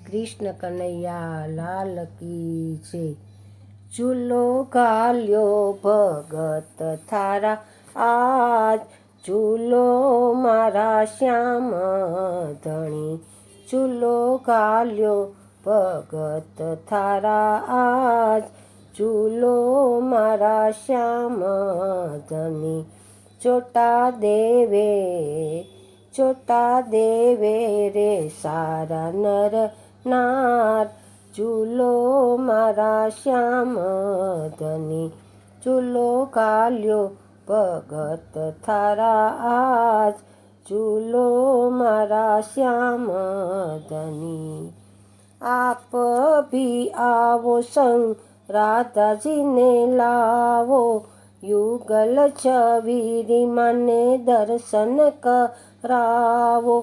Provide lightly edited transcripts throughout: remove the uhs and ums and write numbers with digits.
કૃષ્ણ કનૈયા લાલ કી જય। ચૂલો ગાલ્યો ભગત થારા આજ, ચૂલો મારા શ્યામ ધણી। ચૂલો ગાલ્યો ભગત થારા આજ, ચૂલો મારા શ્યામ ધણી। ચોટા દેવે રે સારા નર નાર, ચૂલો મારા શ્યામ ધણી। ચૂલો ગાલ્યો ભગત થારા આજ, ચૂલો મારા શ્યામ ધણી। આપ ભી આવો સંગ રાધાજીને લાવો, યુગલ છવીરી માને દર્શન કરાવો।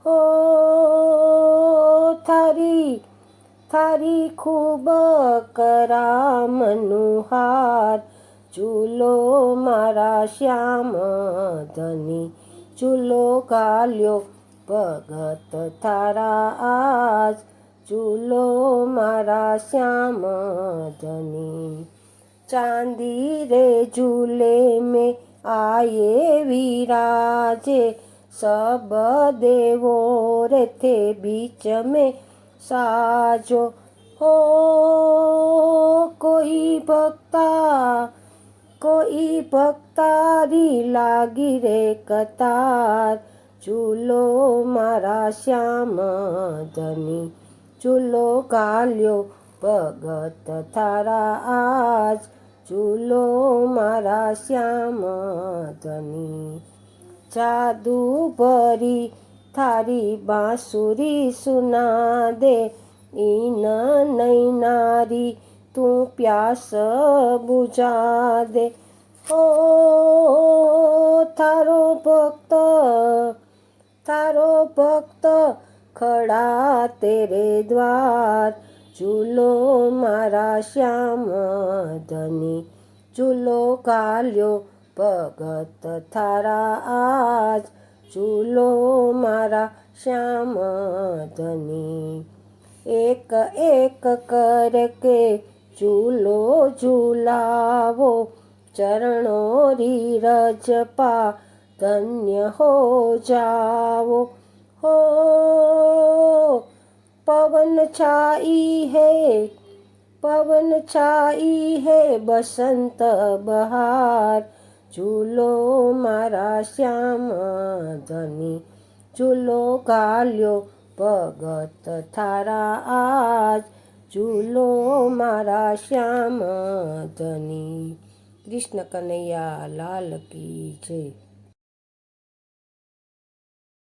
હો થારી ખૂબ કરામનું હાર, ચૂલો મારા શ્યામ ધણી। ચૂલો ગાલ્યો ભગત થારા આજ, ચૂલો મારા શ્યામ ધણી। चांदी रे झूले में आए विराजे, सब देवो रे थे बीच में साजो। हो कोई भक्तारी लागी रे कतार, चूलो मारा श्याम धनी। चूलो गाल्यो भगत थारा आज, चूलो मारा श्याम धनी। जादू भरी थारी बांसुरी सुना दे, इन नई नारी तू प्यास बुझा दे। ओ थारो भक्त खड़ा तेरे द्वार, चूलो मारा श्याम धनी। चूलो गाल्यो भगत थारा आज, चूलो मारा श्याम धनी। एक एक करके चूलो झूलावो, चरणों री रजपा धन्य हो जाओ। हो पवन छाई है बसंत बहार, चूलो मारा श्याम धनी। चूलो गाल्यो भगत थारा आज, चूलो मारा श्याम धनी। कृष्ण कन्हैया लाल की जय।